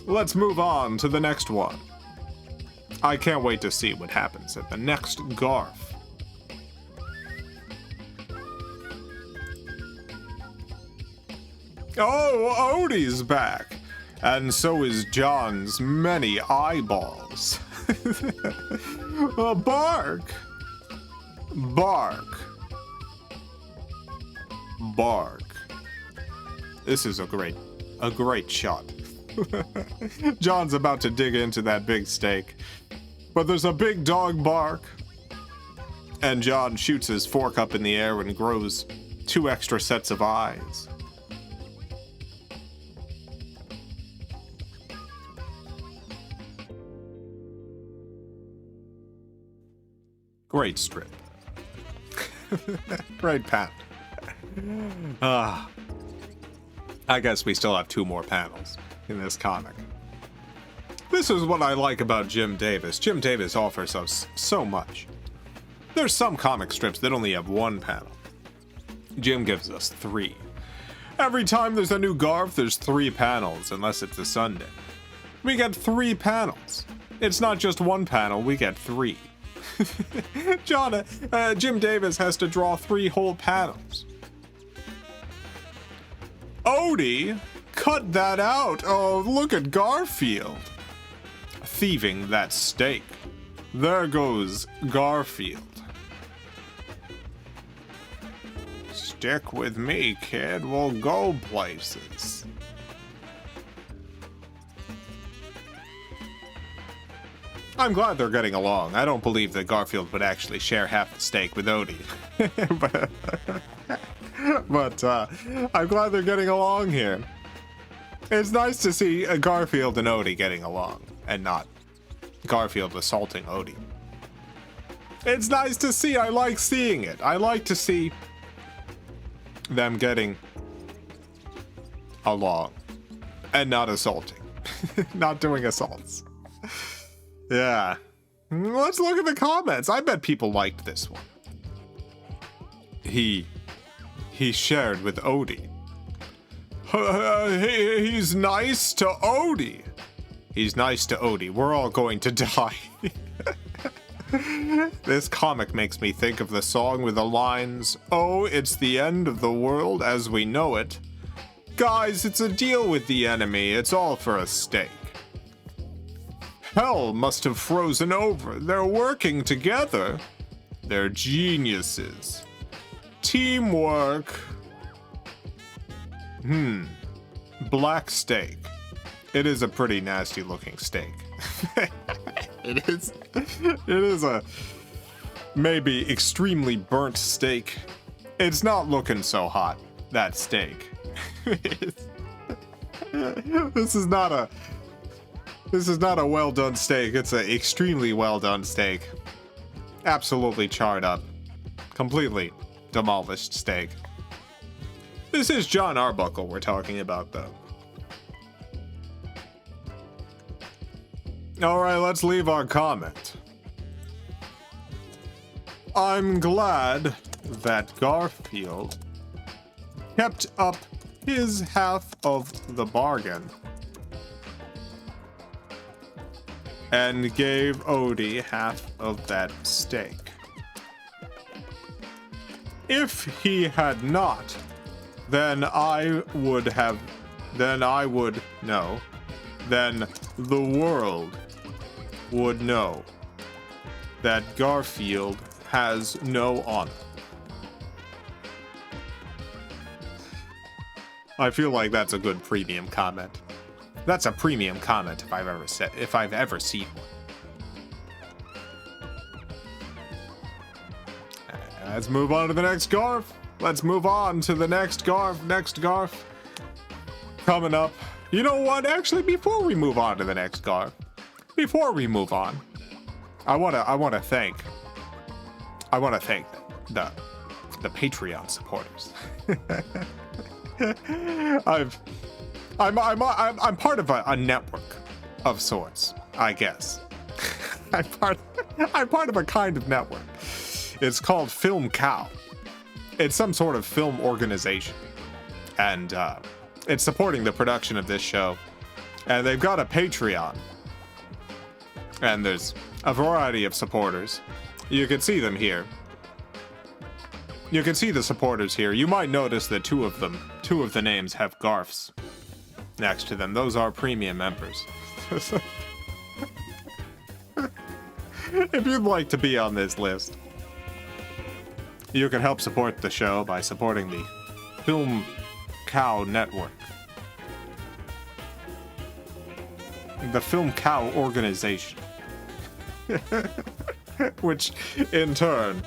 let's move on to the next one. I can't wait to see what happens at the next Garf. Oh, Odie's back! And so is John's many eyeballs. Bark! Bark. Bark. This is a great shot. John's about to dig into that big steak, but there's a big dog bark, and John shoots his fork up in the air and grows 2 extra sets of eyes. Great strip. Great pan. I guess we still have 2 more panels in this comic. This is what I like about Jim Davis. Jim Davis offers us so much. There's some comic strips that only have 1 panel. Jim gives us 3. Every time there's a new Garf, there's 3 panels, unless it's a Sunday. We get 3 panels. It's not just 1 panel, we get 3. Jim Davis has to draw 3 whole panels. Odie, cut that out. Oh, look at Garfield. Thieving that steak. There goes Garfield. Stick with me, kid. We'll go places. I'm glad they're getting along. I don't believe that Garfield would actually share half the steak with Odie. but I'm glad they're getting along here. It's nice to see Garfield and Odie getting along, and not Garfield assaulting Odie. It's nice to see. I like seeing it. I like to see them getting along and not assaulting. Not doing assaults. Yeah. Let's look at the comments. I bet people liked this one. He shared with Odie. He's nice to Odie. He's nice to Odie. We're all going to die. This comic makes me think of the song with the lines, "Oh, it's the end of the world as we know it. Guys, it's a deal with the enemy. It's all for a steak. Hell must have frozen over. They're working together. They're geniuses. Teamwork. Black steak. It is a pretty nasty looking steak." It is a maybe extremely burnt steak. It's not looking so hot, that steak. This is not a well done steak. It's an extremely well done steak. Absolutely charred up. Completely demolished steak. This is John Arbuckle we're talking about, though. Alright, let's leave our comment. I'm glad that Garfield kept up his half of the bargain and gave Odie half of that steak. If he had not, then the world would know that Garfield has no honor. I feel like that's a good premium comment. That's a premium comment if I've ever seen one. Let's move on to the next Garf. Let's move on to the next Garf. Next Garf coming up. You know what? Actually, before we move on to the next Garf, I want to thank the Patreon supporters. I'm part of a network of sorts, I guess. I'm part of a kind of network. It's called Film Cow. It's some sort of film organization, and it's supporting the production of this show. And they've got a Patreon. And there's a variety of supporters. You can see them here. You can see the supporters here. You might notice that two of the names have Garfs next to them. Those are premium members. If you'd like to be on this list, you can help support the show by supporting the Film Cow Network. The Film Cow organization. Which, in turn,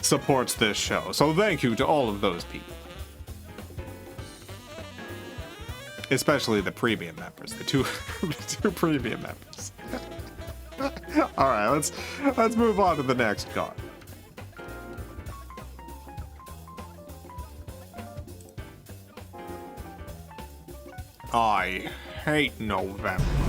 supports this show. So thank you to all of those people. Especially the premium members. The two premium members. Alright, let's move on to the next card. I hate November.